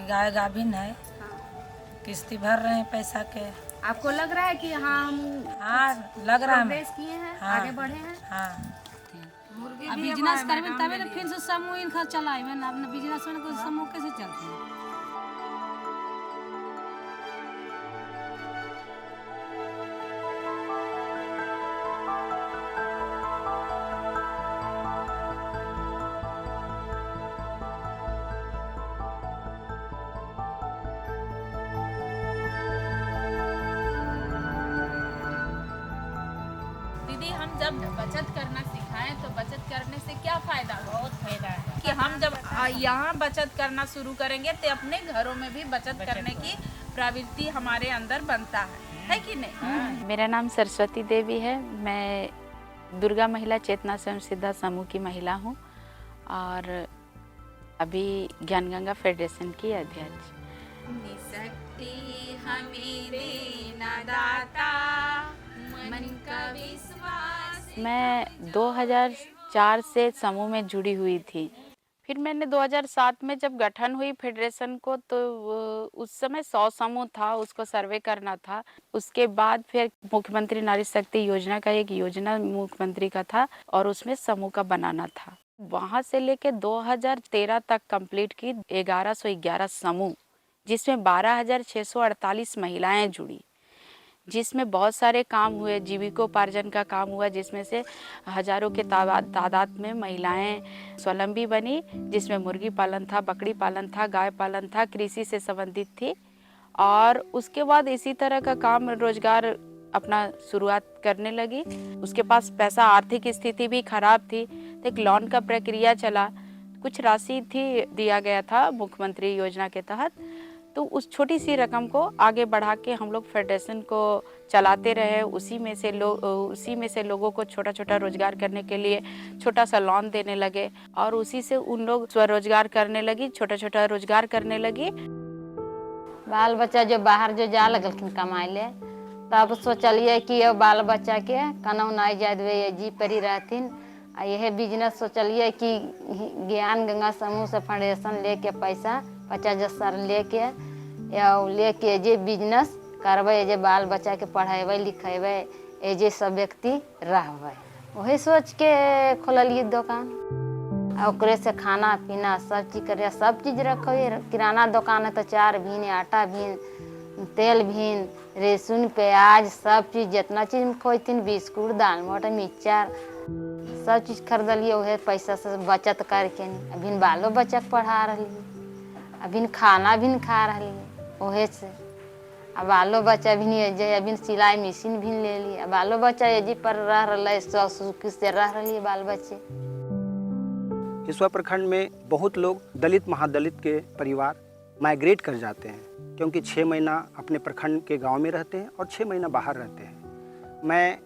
गाय गाभिन है, हाँ। किस्ती भर रहे हैं पैसा के। आपको लग रहा है कि हाँ हम हाँ लग रहा है। प्रोग्रेस किए हैं, हाँ, आगे बढ़े हैं? हाँ। अब बिजनेस करबे तबे तो फिर से समूह इनका चलाएबे ना, अपना बिजनेस में कोई समूह कैसे चलते हैं। दीदी हम जब बचत करना सिखाएं तो बचत करने से क्या फायदा? बहुत फायदा है कि हम जब यहाँ बचत करना शुरू करेंगे तो अपने घरों में भी बचत करने की प्रवृत्ति हमारे अंदर बनता है कि नहीं? मेरा नाम सरस्वती देवी है। मैं दुर्गा महिला चेतना स्वयं सिद्धा समूह की महिला हूँ और अभी ज्ञान गंगा फेडरेशन की अध्यक्ष। शक्ति हमें देना दाता, मन का विश्वास। मैं 2004 से समूह में जुड़ी हुई थी। फिर मैंने 2007 में जब गठन हुई फेडरेशन को तो उस समय 100 समूह था, उसको सर्वे करना था। उसके बाद फिर मुख्यमंत्री नारी शक्ति योजना का एक योजना मुख्यमंत्री का था और उसमें समूह का बनाना था। वहाँ से लेके 2013 तक कंप्लीट की 1111 समूह, जिसमें 12,648 महिलाएं जुड़ी, जिसमें बहुत सारे काम हुए, जीविकोपार्जन का काम हुआ, जिसमें से हजारों के तादाद में महिलाएं स्वावलंबी बनी, जिसमें मुर्गी पालन था, बकरी पालन था, गाय पालन था, कृषि से संबंधित थी। और उसके बाद इसी तरह का काम रोजगार अपना शुरुआत करने लगी। उसके पास पैसा, आर्थिक स्थिति भी खराब थी तो एक लोन का प्रक्रिया चला, कुछ राशि थी दिया गया था मुख्यमंत्री योजना के तहत। तो उस छोटी सी रकम को आगे बढ़ा के हम लोग फेडरेशन को चलाते रहे। उसी में से लोगों को छोटा छोटा रोजगार करने के लिए छोटा सा लोन देने लगे और उसी से उन लोग स्वरोजगार करने लगी, छोटा छोटा रोजगार करने लगी। बाल बच्चा जो बाहर जो जा लगलखिन कमाए ले, तब सोचलिए कि अब बाल बच्चा के कनौ नहीं जाए देवे, ये जी परी रहथिन। आ यह बिजनेस सोचलिए कि ज्ञान गंगा समूह से फाउंडेशन लेके पैसा 50,000 लेके जे बिजनेस करबे, जे बाल बच्चा के पढ़ेबे लिखेबे, ए जे सब व्यक्ति रहबे, वही सोच के खोललिए दुकान। ओकरे से खाना पीना सब चीज करे, सब चीज रखे। किराना दुकान है तो चार भीन, आटा भीन, तेल भीन, लहसुन प्याज सब चीज जितना चीज खोजथिन, बिस्कुट दाल मोटा मिक्सचर सब चीज खरीदलिए। वही पैसा से बचत करके अभी बालो बच्चा के पढ़ा रही, अभी खाना भी खा रही वही से। अब बालो बच्चा भी अभी सिलाई मशीन भी ले ली। अब बालो बच्चा ये जी पर रह रहा, सुख से रह रही बाल बच्चे। हिसुआ प्रखंड में बहुत लोग दलित महादलित के परिवार माइग्रेट कर जाते हैं, क्योंकि 6 महीना अपने प्रखंड के गांव में रहते हैं और 6 महीना बाहर रहते हैं। मैं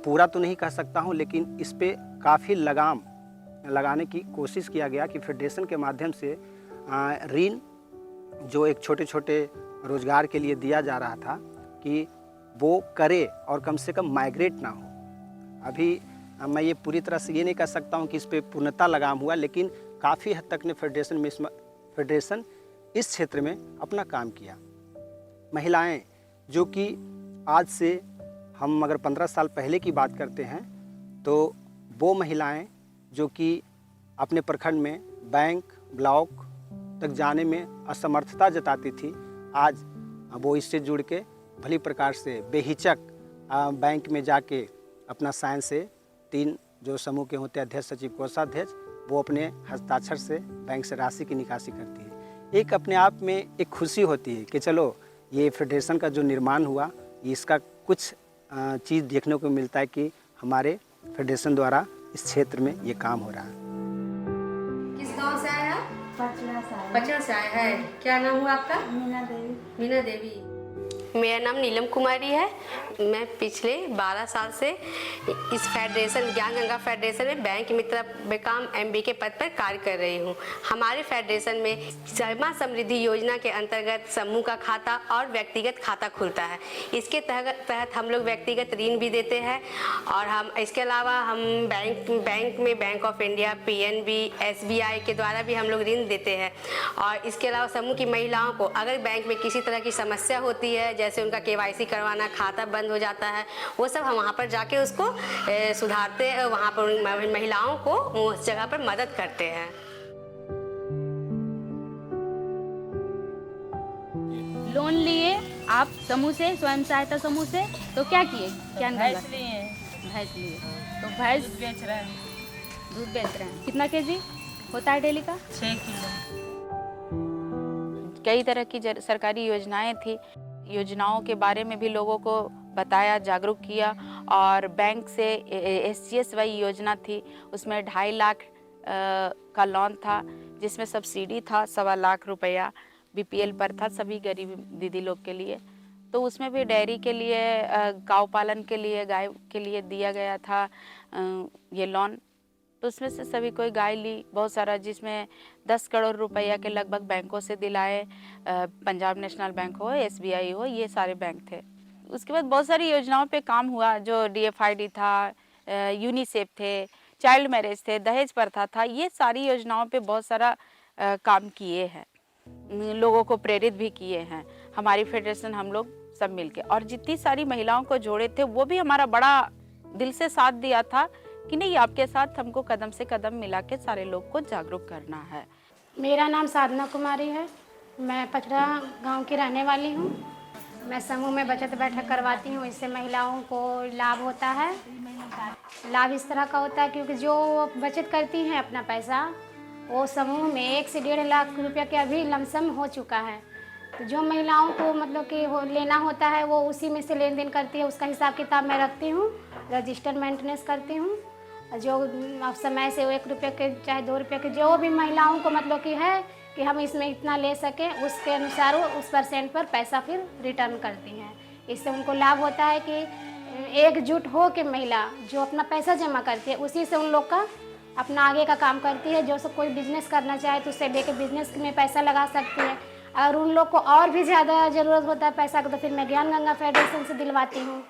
पूरा तो नहीं कह सकता हूं, लेकिन इस पे काफ़ी लगाम लगाने की कोशिश किया गया कि फेडरेशन के माध्यम से ऋण जो एक छोटे छोटे रोजगार के लिए दिया जा रहा था कि वो करे और कम से कम माइग्रेट ना हो। अभी मैं ये पूरी तरह से ये नहीं कह सकता हूँ कि इस पे पूर्णतः लगाम हुआ, लेकिन काफ़ी हद तक ने फेडरेशन इस क्षेत्र में अपना काम किया। महिलाएं जो कि आज से हम अगर 15 साल पहले की बात करते हैं तो वो महिलाएं जो कि अपने प्रखंड में बैंक ब्लॉक तक जाने में असमर्थता जताती थी, आज वो इससे जुड़ के भली प्रकार से बेहिचक बैंक में जाके अपना साइन से 3 जो समूह के होते हैं, अध्यक्ष सचिव कोषाध्यक्ष, वो अपने हस्ताक्षर से बैंक से राशि की निकासी करती है। एक अपने आप में एक खुशी होती है कि चलो ये फेडरेशन का जो निर्माण हुआ, इसका कुछ चीज़ देखने को मिलता है कि हमारे फेडरेशन द्वारा इस क्षेत्र में ये काम हो रहा है। किस गांव से आए आप? पचड़ा से आए हैं। क्या नाम हुआ आपका? मीना देवी। मीना देवी। मेरा नाम नीलम कुमारी है। मैं पिछले 12 साल से इस फेडरेशन ज्ञान गंगा फेडरेशन में बैंक मित्र बेकाम एमबी के पद पर कार्य कर रही हूँ। हमारे फेडरेशन में जमा समृद्धि योजना के अंतर्गत समूह का खाता और व्यक्तिगत खाता खुलता है। इसके तहत हम लोग व्यक्तिगत ऋण भी देते हैं और हम इसके अलावा हम बैंक में bank of India, PNB, SBI के द्वारा भी हम लोग ऋण देते हैं। और इसके अलावा समूह की महिलाओं को अगर बैंक में किसी तरह की समस्या होती है, जैसे उनका केवाईसी करवाना, खाता बंद हो जाता है, वो सब हम वहाँ पर जाके उसको सुधारते हैं, वहाँ पर महिलाओं को उस जगह पर मदद करते हैं। लोन लिए आप समूह से, स्वयं सहायता समूह से, तो क्या किए? क्या भैंस लिए भैंस लिए, तो भैंस बेच रहे हैं, दूध बेच रहे हैं। कितना केजी होता है डेली का? 6 किलो। कई तरह की सरकारी योजनाएं थी, योजनाओं के बारे में भी लोगों को बताया, जागरूक किया। और बैंक से SGSY योजना थी, उसमें 2.5 लाख का लोन था, जिसमें सब्सिडी था 1.25 लाख रुपया BPL पर था सभी गरीब दीदी लोग के लिए। तो उसमें भी डेयरी के लिए, गौ पालन के लिए, गाय के लिए दिया गया था ये लोन। तो उसमें से सभी कोई गाय ली, बहुत सारा, जिसमें 10 करोड़ रुपया के लगभग बैंकों से दिलाए। पंजाब नेशनल बैंक हो, SBI हो, ये सारे बैंक थे। उसके बाद बहुत सारी योजनाओं पे काम हुआ, जो DFID था, यूनिसेफ थे, चाइल्ड मैरिज थे, दहेज प्रथा था, ये सारी योजनाओं पे बहुत सारा काम किए हैं, लोगों को प्रेरित भी किए हैं हमारी फेडरेशन, हम लोग सब मिलके। और जितनी सारी महिलाओं को जोड़े थे, वो भी हमारा बड़ा दिल से साथ दिया था कि नहीं, आपके साथ हमको कदम से कदम मिला के सारे लोग को जागरूक करना है। मेरा नाम साधना कुमारी है, मैं पचड़ा गांव की रहने वाली हूँ। मैं समूह में बचत बैठक करवाती हूँ, इससे महिलाओं को लाभ होता है। लाभ इस तरह का होता है क्योंकि जो बचत करती हैं अपना पैसा, वो समूह में 1 से 1.5 लाख रुपया के अभी लमसम हो चुका है। तो जो महिलाओं को मतलब कि लेना होता है, वो उसी में से लेन देन करती है, उसका हिसाब किताब मैं रखती हूँ, रजिस्टर मेंटेनेंस करती हूँ। जो अब समय से 1 रुपये के चाहे 2 रुपये के जो भी महिलाओं को मतलब कि है कि हम इसमें इतना ले सकें, उसके अनुसार वो उस % पर पैसा फिर रिटर्न करती हैं। इससे उनको लाभ होता है कि एकजुट हो के महिला जो अपना पैसा जमा करती है, उसी से उन लोग का अपना आगे का काम करती है। जो सब कोई बिजनेस करना चाहे तो उससे लेके बिजनेस में पैसा लगा सकती है। अगर उन लोग को और भी ज़्यादा ज़रूरत होता है पैसा का, तो फिर मैं ज्ञान गंगा फेडरेशन से दिलवाती हूँ।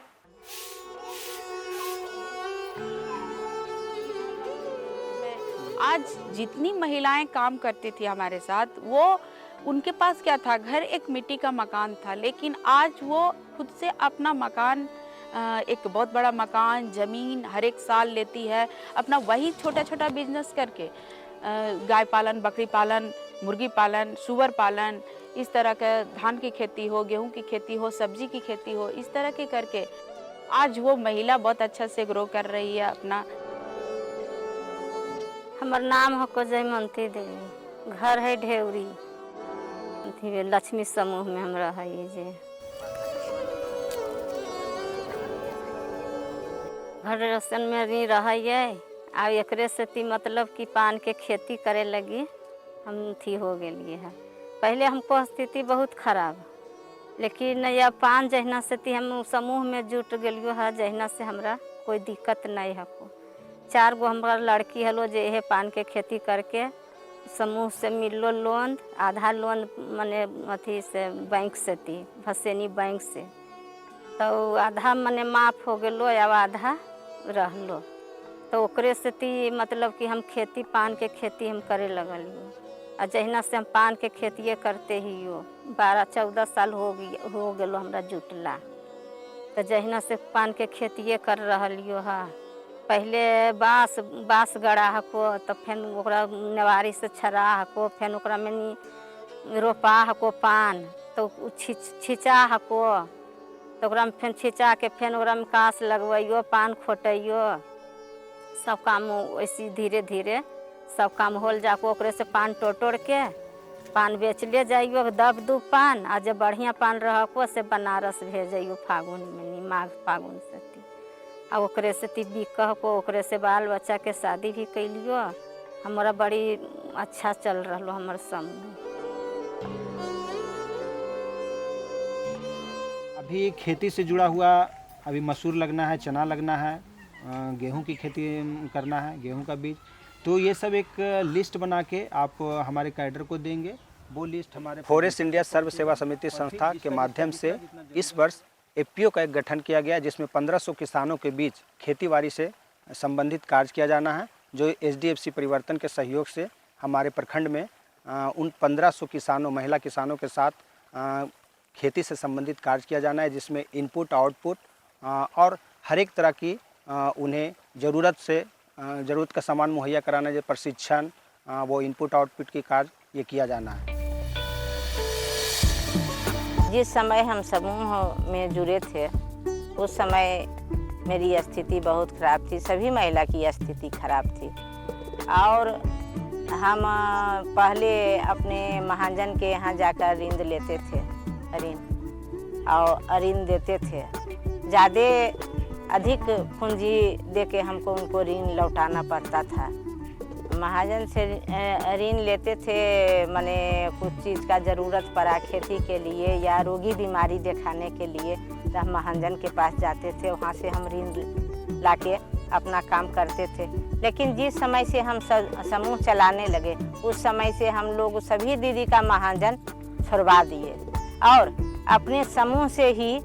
आज जितनी महिलाएं काम करती थी हमारे साथ, वो उनके पास क्या था, घर एक मिट्टी का मकान था, लेकिन आज वो खुद से अपना मकान, एक बहुत बड़ा मकान, ज़मीन हर एक साल लेती है, अपना वही छोटा छोटा बिजनेस करके, गाय पालन, बकरी पालन, मुर्गी पालन, सुअर पालन, इस तरह का, धान की खेती हो, गेहूं की खेती हो, सब्जी की खेती हो, इस तरह के करके आज वो महिला बहुत अच्छा से ग्रो कर रही है अपना। हमार नाम है जयमंती देवी, घर है ढेवरी, लक्ष्मी समूह में हम रह जे। फेडरेशन में नहीं रहिए आ एकरे से ती मतलब कि पान के खेती करे लगी हम थी हो गए है। पहले हमको स्थिति बहुत खराब, लेकिन या पान जहना से ती हम समूह में जुट गलियो है, जहना से हमरा कोई दिक्कत नहीं है। 4 गो हमारा लड़की हलो जे है पान के खेती करके समूह से मिलो लोन, आधा लोन मने अथी से बैंक से थी, भसेनी बैंक से, तो आधा मने माफ़ हो गलो या आधा रहलो। तो ओकरे से ती मतलब कि हम खेती, पान के खेती हम करे लगलियो। और जहिना से हम पान के खेतिए करते ही हो 12-14 साल हो गलो हमरा जुटला। तो जहिना से पान के खेतिए कर रहलियो है। पहले बाँस गड़ा हको, तो फिर ओकरा नेवारी से छरा हको, फिर ओकरा में रोपा हको पान, तो छिचा हको, तो ओकरा में फिर छिचा के फिर ओकरा में कास लगवाइयो, पान खोटैयो, सब काम वैसे धीरे धीरे सब काम होल जाको। ओकरे से पान तोड़ के पान बेच ले जाइयो, दब पान, आ जब बढ़िया पान रहको से बनारस भेजियो फागुन में, माघ फागुन से आ ओकरे से ती बिकह को, ओकरे से बाल बच्चा के शादी भी कैलियो। हमारा बड़ी अच्छा चल रहा हमार समूह। अभी खेती से जुड़ा हुआ अभी मसूर लगना है, चना लगना है, गेहूं की खेती करना है, गेहूं का बीज। तो ये सब एक लिस्ट बना के आप हमारे कैडर को देंगे। वो लिस्ट हमारे फॉरेस्ट इंडिया सर्व सेवा समिति संस्था के माध्यम से इस वर्ष एफपीओ का एक गठन किया गया, जिसमें 1500 किसानों के बीच खेतीबाड़ी से संबंधित कार्य किया जाना है, जो एचडीएफसी परिवर्तन के सहयोग से हमारे प्रखंड में उन 1500 किसानों, महिला किसानों के साथ खेती से संबंधित कार्य किया जाना है, जिसमें इनपुट, आउटपुट और हर एक तरह की उन्हें ज़रूरत का सामान मुहैया कराना, जो प्रशिक्षण, वो इनपुट आउटपुट की कार्य ये किया जाना है। जिस समय हम समूह में जुड़े थे उस समय मेरी स्थिति बहुत ख़राब थी, सभी महिला की स्थिति खराब थी। और हम पहले अपने महाजन के यहाँ जाकर ऋण लेते थे, ऋण देते थे। ज़्यादा अधिक पूंजी देके हमको उनको ऋण लौटाना पड़ता था। महाजन से ऋण लेते थे, माने कुछ चीज़ का ज़रूरत पड़ा खेती के लिए या रोगी बीमारी दिखाने के लिए, तो हम महाजन के पास जाते थे, वहाँ से हम ऋण लाके अपना काम करते थे। लेकिन जिस समय से हम समूह चलाने लगे उस समय से हम लोग सभी दीदी का महाजन छुड़वा दिए और अपने समूह से ही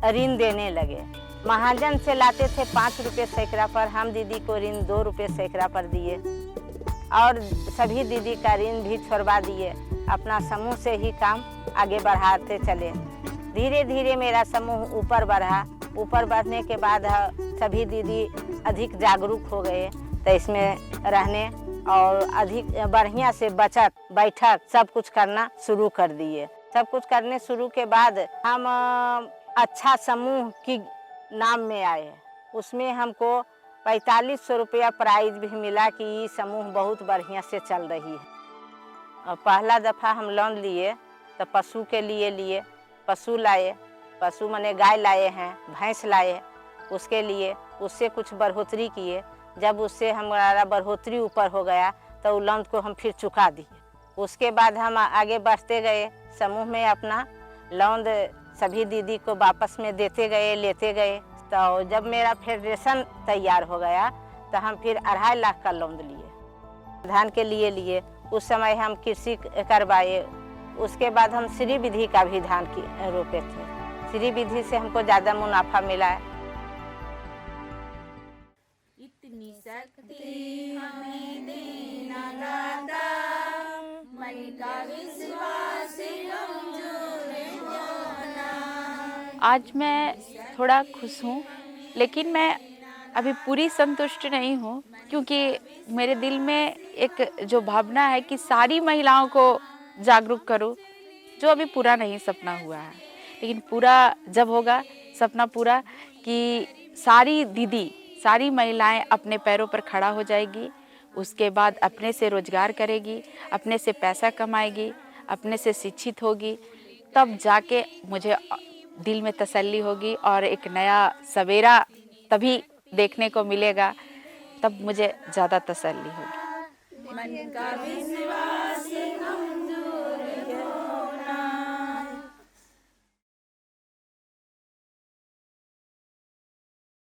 ऋण देने लगे। महाजन से लाते थे 5 रुपये सैकड़ा पर, हम दीदी को ऋण 2 रुपये सैकड़ा पर दिए और सभी दीदी का ऋण भी छोड़वा दिए। अपना समूह से ही काम आगे बढ़ाते चले। धीरे धीरे मेरा समूह ऊपर बढ़ा। ऊपर बढ़ने के बाद सभी दीदी अधिक जागरूक हो गए, तो इसमें रहने और अधिक बढ़िया से बचत, बैठक सब कुछ करना शुरू कर दिए। सब कुछ करने शुरू के बाद हम अच्छा समूह की नाम में आए। उसमें हमको 4500 रुपया प्राइज भी मिला कि ये समूह बहुत बढ़िया से चल रही है। और पहला दफ़ा हम लोन लिए तो पशु के लिए पशु लाए, पशु माने गाय लाए हैं, भैंस लाए, उसके लिए उससे कुछ बढ़ोतरी किए। जब उससे हमारा बढ़ोतरी ऊपर हो गया तो लोन को हम फिर चुका दिए। उसके बाद हम आगे बढ़ते गए, समूह में अपना लोन सभी दीदी को वापस में देते गए, लेते गए। तो जब मेरा फेडरेशन तैयार हो गया तो हम फिर 2.5 लाख का लोन लिए, धान के लिए। उस समय हम कृषि करवाए। उसके बाद हम श्री विधि का भी धान की रोपे थे। श्री विधि से हमको ज़्यादा मुनाफा मिला है। इतनी शक्ति हमें देना दाता, मन का विश्वास कमजोर होना। आज मैं थोड़ा खुश हूँ, लेकिन मैं अभी पूरी संतुष्ट नहीं हूँ, क्योंकि मेरे दिल में एक जो भावना है कि सारी महिलाओं को जागरूक करूँ, जो अभी पूरा नहीं सपना हुआ है। लेकिन पूरा जब होगा सपना पूरा, कि सारी दीदी, सारी महिलाएं अपने पैरों पर खड़ा हो जाएगी, उसके बाद अपने से रोजगार करेगी, अपने से पैसा कमाएगी, अपने से शिक्षित होगी, तब जाके मुझे दिल में तसल्ली होगी और एक नया सवेरा तभी देखने को मिलेगा, तब मुझे ज़्यादा तसल्ली होगी। मन का विश्वास